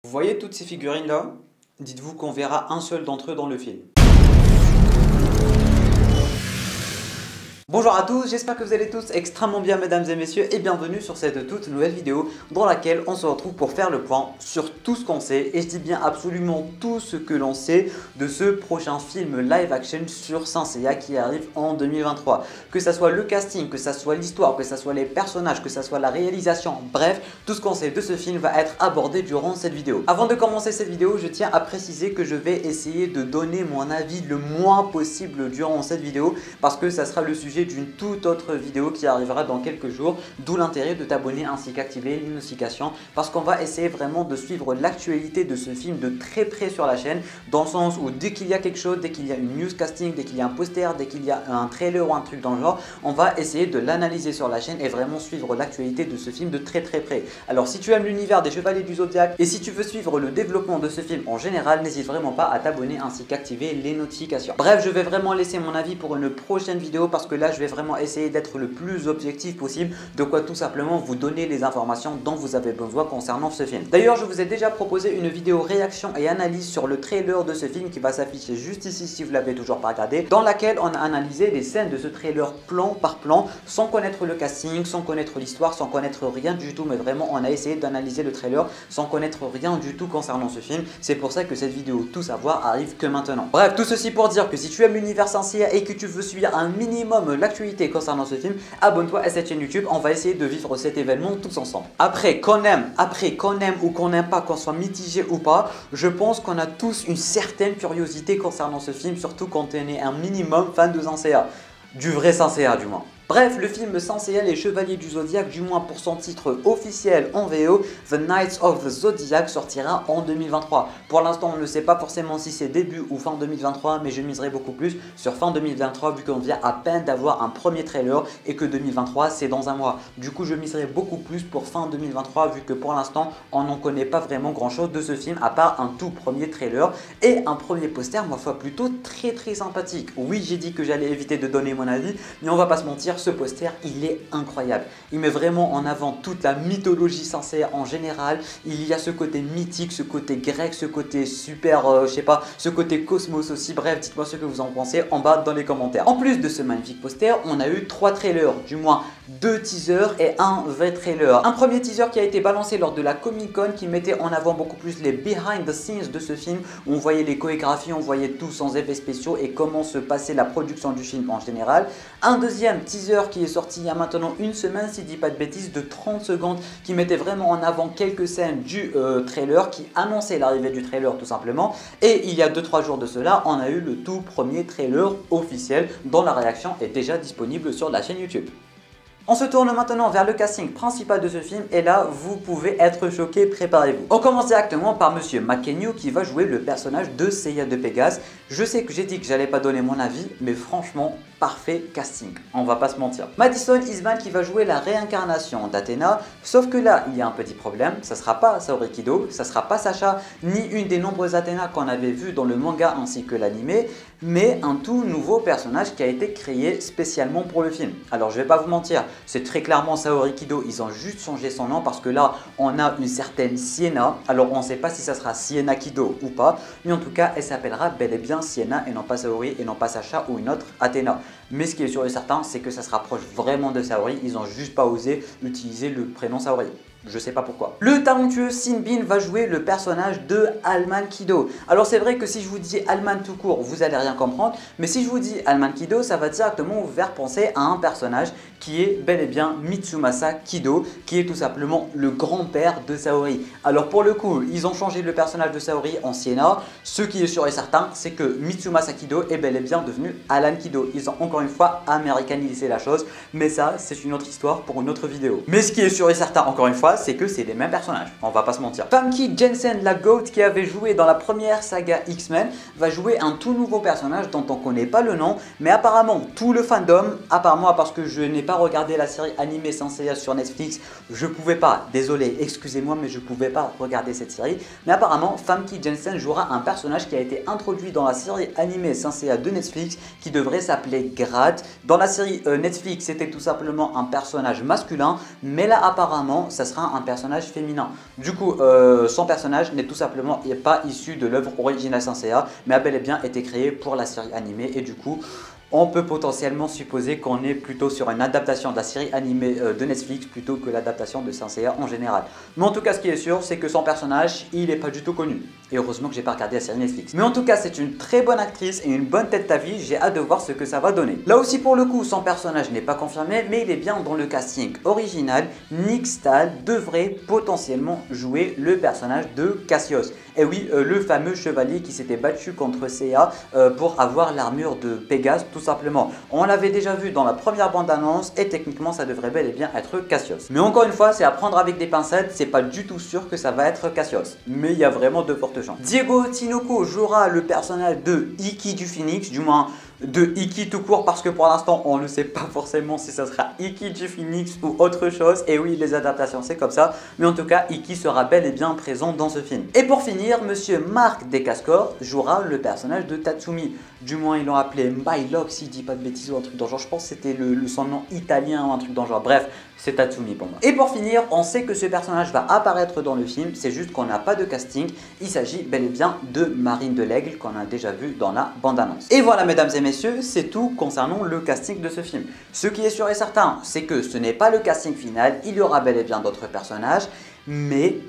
Vous voyez toutes ces figurines là? Dites-vous qu'on verra un seul d'entre eux dans le film. Bonjour à tous, j'espère que vous allez tous extrêmement bien mesdames et messieurs et bienvenue sur cette toute nouvelle vidéo dans laquelle on se retrouve pour faire le point sur tout ce qu'on sait, et je dis bien absolument tout ce que l'on sait de ce prochain film live action sur Saint Seiya qui arrive en 2023. Que ça soit le casting, que ça soit l'histoire, que ça soit les personnages, que ça soit la réalisation, bref, tout ce qu'on sait de ce film va être abordé durant cette vidéo. Avant de commencer cette vidéo, je tiens à préciser que je vais essayer de donner mon avis le moins possible durant cette vidéo parce que ça sera le sujet d'une toute autre vidéo qui arrivera dans quelques jours, d'où l'intérêt de t'abonner ainsi qu'activer les notifications parce qu'on va essayer vraiment de suivre l'actualité de ce film de très près sur la chaîne, dans le sens où dès qu'il y a quelque chose, dès qu'il y a une news casting, dès qu'il y a un poster, dès qu'il y a un trailer ou un truc dans le genre, on va essayer de l'analyser sur la chaîne et vraiment suivre l'actualité de ce film de très près. Alors si tu aimes l'univers des Chevaliers du Zodiaque et si tu veux suivre le développement de ce film en général, n'hésite vraiment pas à t'abonner ainsi qu'activer les notifications. Bref, je vais vraiment laisser mon avis pour une prochaine vidéo parce que là je vais vraiment essayer d'être le plus objectif possible, de quoi tout simplement vous donner les informations dont vous avez besoin concernant ce film. D'ailleurs, je vous ai déjà proposé une vidéo réaction et analyse sur le trailer de ce film qui va s'afficher juste ici si vous l'avez toujours pas regardé, dans laquelle on a analysé les scènes de ce trailer plan par plan, sans connaître le casting, sans connaître l'histoire, sans connaître rien du tout, mais vraiment on a essayé d'analyser le trailer sans connaître rien du tout concernant ce film. C'est pour ça que cette vidéo Tout Savoir arrive que maintenant. Bref, tout ceci pour dire que si tu aimes l'univers Saint Seiya et que tu veux suivre un minimum l'actualité concernant ce film, abonne-toi à cette chaîne YouTube, on va essayer de vivre cet événement tous ensemble. Après qu'on aime ou qu'on n'aime pas, qu'on soit mitigé ou pas, je pense qu'on a tous une certaine curiosité concernant ce film, surtout quand on est un minimum fan de Saint Seiya, du vrai Saint Seiya du moins. Bref, le film Saint Seiya, les Chevaliers du Zodiaque, du moins pour son titre officiel en VO, The Knights of the Zodiac, sortira en 2023. Pour l'instant, on ne sait pas forcément si c'est début ou fin 2023, mais je miserai beaucoup plus sur fin 2023 vu qu'on vient à peine d'avoir un premier trailer et que 2023 c'est dans un mois. Du coup, je miserai beaucoup plus pour fin 2023 vu que pour l'instant, on n'en connaît pas vraiment grand chose de ce film à part un tout premier trailer et un premier poster, ma foi, plutôt très sympathique. Oui, j'ai dit que j'allais éviter de donner mon avis, mais on va pas se mentir, ce poster il est incroyable. Il met vraiment en avant toute la mythologie Saint Seiya en général. Il y a ce côté mythique, ce côté grec, ce côté super, je sais pas, ce côté cosmos aussi. Bref, dites-moi ce que vous en pensez en bas dans les commentaires. En plus de ce magnifique poster, on a eu 3 trailers, du moins 2 teasers et un vrai trailer. Un premier teaser qui a été balancé lors de la Comic Con qui mettait en avant beaucoup plus les behind the scenes de ce film. On voyait les chorégraphies, on voyait tout sans effets spéciaux et comment se passait la production du film en général. Un deuxième teaser qui est sorti il y a maintenant une semaine, si je dis pas de bêtises, de 30 secondes qui mettait vraiment en avant quelques scènes du trailer, qui annonçait l'arrivée du trailer tout simplement. Et il y a 2-3 jours de cela, on a eu le tout premier trailer officiel dont la réaction est déjà disponible sur la chaîne YouTube. On se tourne maintenant vers le casting principal de ce film et là vous pouvez être choqués, préparez-vous. On commence directement par Monsieur McKenyu qui va jouer le personnage de Seiya de Pégase. Je sais que j'ai dit que j'allais pas donner mon avis, mais franchement parfait casting, on va pas se mentir. Madison Eastman qui va jouer la réincarnation d'Athéna, sauf que là il y a un petit problème, ça sera pas Saori Kido, ça sera pas Sacha, ni une des nombreuses Athéna qu'on avait vues dans le manga ainsi que l'animé, mais un tout nouveau personnage qui a été créé spécialement pour le film. Alors je vais pas vous mentir, c'est très clairement Saori Kido, ils ont juste changé son nom parce que là on a une certaine Sienna, alors on ne sait pas si ça sera Sienna Kido ou pas, mais en tout cas elle s'appellera bel et bien Sienna et non pas Saori et non pas Sacha ou une autre Athéna. Mais ce qui est sûr et certain, c'est que ça se rapproche vraiment de Saori, ils n'ont juste pas osé utiliser le prénom Saori. Je sais pas pourquoi. Le talentueux Sin Bin va jouer le personnage de Allman Kido. Alors c'est vrai que si je vous dis Allman tout court, vous allez rien comprendre. Mais si je vous dis Allman Kido, ça va directement vous faire penser à un personnage qui est bel et bien Mitsumasa Kido, qui est tout simplement le grand-père de Saori. Alors pour le coup, ils ont changé le personnage de Saori en Sienna. Ce qui est sûr et certain, c'est que Mitsumasa Kido est bel et bien devenu Alan Kido. Ils ont encore une fois américanisé la chose. Mais ça, c'est une autre histoire pour une autre vidéo. Mais ce qui est sûr et certain, encore une fois, c'est que c'est les mêmes personnages, on va pas se mentir. Famke Janssen, la GOAT qui avait joué dans la première saga X-Men, va jouer un tout nouveau personnage dont on connaît pas le nom, mais apparemment tout le fandom, à part moi parce que je n'ai pas pas regardé la série animée Saint Seiya sur Netflix, je pouvais pas, désolé, excusez-moi, mais je pouvais pas regarder cette série. Mais apparemment, Famke Janssen jouera un personnage qui a été introduit dans la série animée Saint Seiya de Netflix qui devrait s'appeler Grad. Dans la série Netflix, c'était tout simplement un personnage masculin, mais là apparemment, ça sera un personnage féminin. Du coup, son personnage n'est tout simplement pas issu de l'œuvre originale Saint Seiya, mais a bel et bien été créé pour la série animée et du coup, on peut potentiellement supposer qu'on est plutôt sur une adaptation de la série animée de Netflix plutôt que l'adaptation de Saint Seiya en général. Mais en tout cas, ce qui est sûr, c'est que son personnage, il n'est pas du tout connu. Et heureusement que j'ai pas regardé la série Netflix. Mais en tout cas, c'est une très bonne actrice et une bonne tête à vie. J'ai hâte de voir ce que ça va donner. Là aussi, pour le coup, son personnage n'est pas confirmé, mais il est bien dans le casting original. Nick Stahl devrait potentiellement jouer le personnage de Cassius. Et oui, le fameux chevalier qui s'était battu contre Seiya pour avoir l'armure de Pégase, tout simplement. On l'avait déjà vu dans la première bande-annonce et techniquement, ça devrait bel et bien être Cassius. Mais encore une fois, c'est à prendre avec des pincettes. C'est pas du tout sûr que ça va être Cassius. Mais il y a vraiment de fortes chances. Diego Tinoco jouera le personnage de Ikki du Phoenix, du moins de Ikki tout court, parce que pour l'instant on ne sait pas forcément si ça sera Ikki du Phoenix ou autre chose. Et oui, les adaptations c'est comme ça, mais en tout cas Ikki sera bel et bien présent dans ce film. Et pour finir, monsieur Marc Dacascos jouera le personnage de Tatsumi. Du moins ils l'ont appelé Mylock si je dis pas de bêtises ou un truc dans le genre. Je pense que c'était son nom italien ou un truc dans le genre. Bref, c'est Tatsumi pour moi. Et pour finir, on sait que ce personnage va apparaître dans le film, c'est juste qu'on n'a pas de casting. Il s'agit bel et bien de Marine de l'Aigle qu'on a déjà vu dans la bande-annonce. Et voilà mesdames et messieurs, c'est tout concernant le casting de ce film. Ce qui est sûr et certain, c'est que ce n'est pas le casting final, il y aura bel et bien d'autres personnages, mais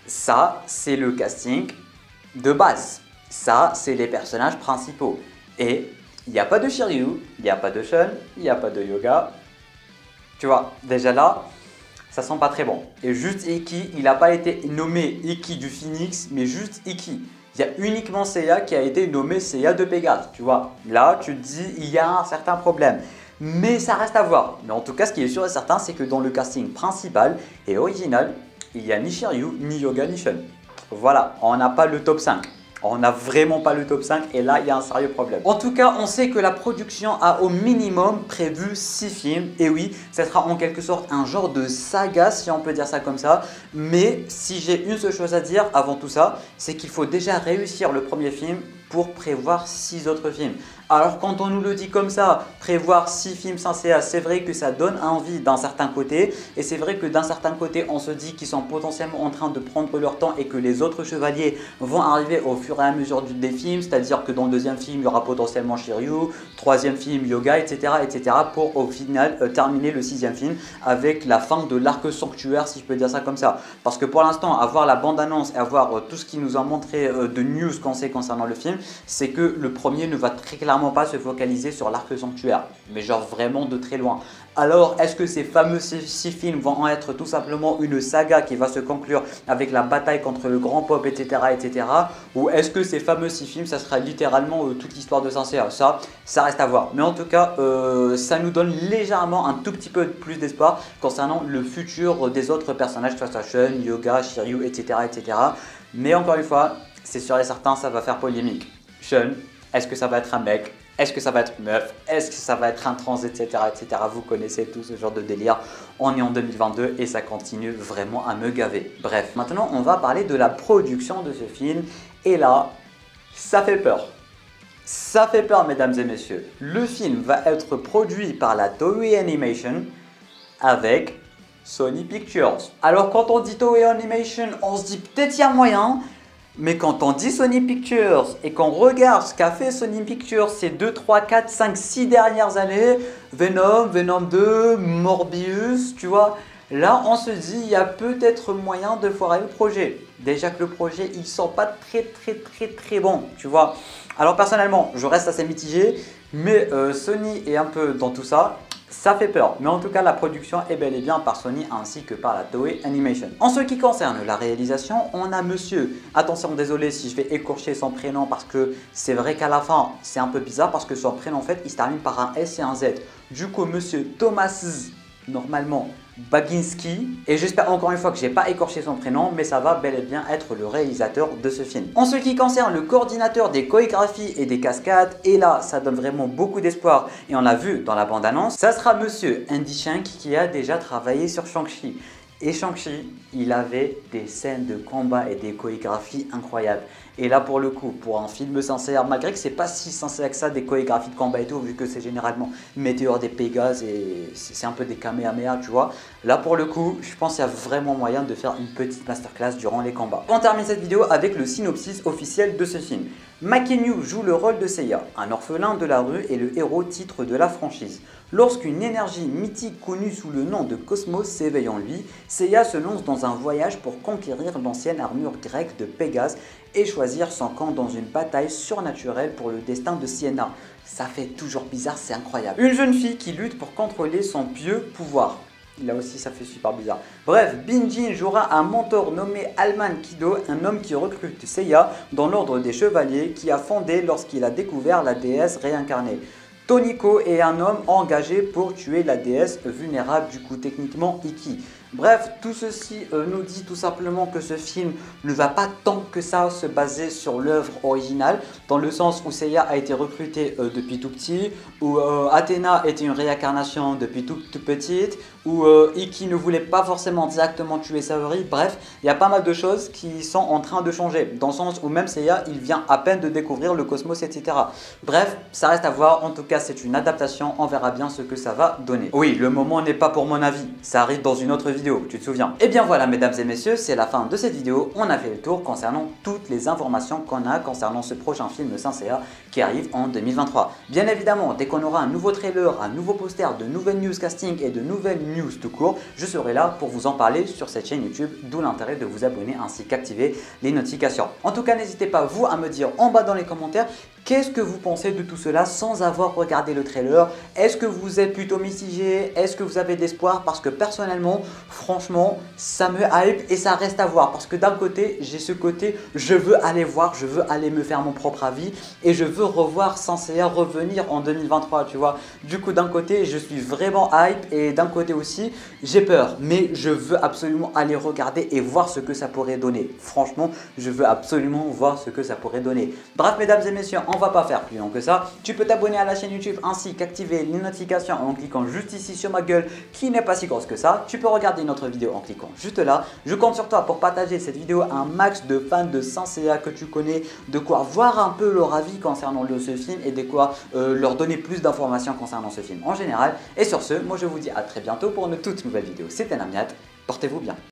ça c'est le casting de base. Ça c'est les personnages principaux. Et il n'y a pas de Shiryu, il n'y a pas de Shun, il n'y a pas de Yoga. Tu vois, déjà là, ça sent pas très bon. Et juste Ikki, il n'a pas été nommé Ikki du Phoenix, mais juste Ikki. Il y a uniquement Seiya qui a été nommé Seiya de Pégase. Tu vois, là, tu te dis, il y a un certain problème. Mais ça reste à voir. Mais en tout cas, ce qui est sûr et certain, c'est que dans le casting principal et original, il n'y a ni Shiryu, ni Yoga, ni Shun. Voilà, on n'a pas le top 5. On n'a vraiment pas le top 5 et là il y a un sérieux problème. En tout cas, on sait que la production a au minimum prévu 6 films. Et oui, ça sera en quelque sorte un genre de saga si on peut dire ça comme ça. Mais si j'ai une seule chose à dire avant tout ça, c'est qu'il faut déjà réussir le premier film pour prévoir 6 autres films. Alors quand on nous le dit comme ça, prévoir 6 films Saint Seiya, c'est vrai que ça donne envie d'un certain côté. Et c'est vrai que d'un certain côté, on se dit qu'ils sont potentiellement en train de prendre leur temps et que les autres chevaliers vont arriver au fur et à mesure des films. C'est-à-dire que dans le deuxième film, il y aura potentiellement Shiryu, troisième film, Yoga, etc. etc. pour au final terminer le 6e film avec la fin de l'arc sanctuaire, si je peux dire ça comme ça. Parce que pour l'instant, avoir la bande-annonce et avoir tout ce qui nous a montré de news qu'on sait concernant le film, c'est que le premier ne va très clairement pas se focaliser sur l'arc sanctuaire, mais genre vraiment de très loin. Alors, est-ce que ces fameux 6 films vont être tout simplement une saga qui va se conclure avec la bataille contre le grand pop, etc. etc. ou est-ce que ces fameux 6 films, ça sera littéralement toute l'histoire de Saint Seiya? Ça reste à voir. Mais en tout cas, ça nous donne légèrement un tout petit peu plus d'espoir concernant le futur des autres personnages, que ce soit Shun, Yoga, Shiryu, etc. etc. Mais encore une fois, c'est sûr et certain, ça va faire polémique. Shun, est-ce que ça va être un mec? Est-ce que ça va être une meuf? Est-ce que ça va être un trans, etc., etc. Vous connaissez tout ce genre de délire. On est en 2022 et ça continue vraiment à me gaver. Bref, maintenant on va parler de la production de ce film. Et là, ça fait peur. Ça fait peur, mesdames et messieurs. Le film va être produit par la Toei Animation avec Sony Pictures. Alors quand on dit Toei Animation, on se dit peut-être il y a moyen. Mais quand on dit Sony Pictures et qu'on regarde ce qu'a fait Sony Pictures ces 2, 3, 4, 5, 6 dernières années, Venom, Venom 2, Morbius, tu vois, là on se dit il y a peut-être moyen de foirer le projet. Déjà que le projet il sent pas très bon, tu vois. Alors personnellement, je reste assez mitigé, mais Sony est un peu dans tout ça. Ça fait peur, mais en tout cas la production est bel et bien par Sony ainsi que par la Toei Animation. En ce qui concerne la réalisation, on a monsieur, attention désolé si je vais écorcher son prénom parce que c'est vrai qu'à la fin c'est un peu bizarre parce que son prénom en fait il se termine par un S et un Z. Du coup monsieur Thomas normalement Baginski, et j'espère encore une fois que j'ai pas écorché son prénom, mais ça va bel et bien être le réalisateur de ce film. En ce qui concerne le coordinateur des chorégraphies et des cascades, et là ça donne vraiment beaucoup d'espoir et on l'a vu dans la bande-annonce, ça sera monsieur Andy Shank qui a déjà travaillé sur Shang-Chi. Et Shang-Chi, il avait des scènes de combat et des chorégraphies incroyables. Et là pour le coup, pour un film sincère, malgré que c'est pas si sincère que ça, des chorégraphies de combat et tout, vu que c'est généralement Météore des Pégases et c'est un peu des Kamehameha, tu vois. Là pour le coup, je pense qu'il y a vraiment moyen de faire une petite masterclass durant les combats. On termine cette vidéo avec le synopsis officiel de ce film. Mackenyu joue le rôle de Seiya, un orphelin de la rue et le héros titre de la franchise. Lorsqu'une énergie mythique connue sous le nom de Cosmos s'éveille en lui, Seiya se lance dans un voyage pour conquérir l'ancienne armure grecque de Pégase et choisir son camp dans une bataille surnaturelle pour le destin de Sienna. Ça fait toujours bizarre, c'est incroyable. Une jeune fille qui lutte pour contrôler son pieux pouvoir. Là aussi ça fait super bizarre. Bref, Binjin jouera un mentor nommé Alman Kido, un homme qui recrute Seiya dans l'ordre des chevaliers qui a fondé lorsqu'il a découvert la déesse réincarnée. Toniko est un homme engagé pour tuer la déesse vulnérable, du coup techniquement Iki. Bref, tout ceci nous dit tout simplement que ce film ne va pas tant que ça se baser sur l'œuvre originale, dans le sens où Seiya a été recruté depuis tout petit, où Athéna était une réincarnation depuis toute petite, où Iki ne voulait pas forcément directement tuer Saori. Bref, il y a pas mal de choses qui sont en train de changer, dans le sens où même Seiya, il vient à peine de découvrir le cosmos, etc. Bref, ça reste à voir, en tout cas c'est une adaptation, on verra bien ce que ça va donner. Oui, le moment n'est pas pour mon avis, ça arrive dans une autre vidéo. Tu te souviens? Et bien voilà mesdames et messieurs, c'est la fin de cette vidéo. On a fait le tour concernant toutes les informations qu'on a concernant ce prochain film Saint-Seiya qui arrive en 2023. Bien évidemment, dès qu'on aura un nouveau trailer, un nouveau poster, de nouvelles news casting et de nouvelles news tout court, je serai là pour vous en parler sur cette chaîne YouTube, d'où l'intérêt de vous abonner ainsi qu'activer les notifications. En tout cas, n'hésitez pas vous à me dire en bas dans les commentaires qu'est-ce que vous pensez de tout cela sans avoir regardé le trailer. Est-ce que vous êtes plutôt mitigé? Est-ce que vous avez d'espoir? Parce que personnellement, franchement, ça me hype et ça reste à voir. Parce que d'un côté, j'ai ce côté, je veux aller voir, je veux aller me faire mon propre avis et je veux revoir Saint-Seiya revenir en 2023, tu vois. Du coup, d'un côté, je suis vraiment hype et d'un côté aussi, j'ai peur. Mais je veux absolument aller regarder et voir ce que ça pourrait donner. Franchement, je veux absolument voir ce que ça pourrait donner. Bref, mesdames et messieurs, on va pas faire plus long que ça. Tu peux t'abonner à la chaîne YouTube ainsi qu'activer les notifications en cliquant juste ici sur ma gueule qui n'est pas si grosse que ça. Tu peux regarder une autre vidéo en cliquant juste là. Je compte sur toi pour partager cette vidéo à un max de fans de Saint-Seiya que tu connais, de quoi voir un peu leur avis concernant ce film et de quoi leur donner plus d'informations concernant ce film en général. Et sur ce, moi je vous dis à très bientôt pour une toute nouvelle vidéo. C'était Namiat, portez-vous bien.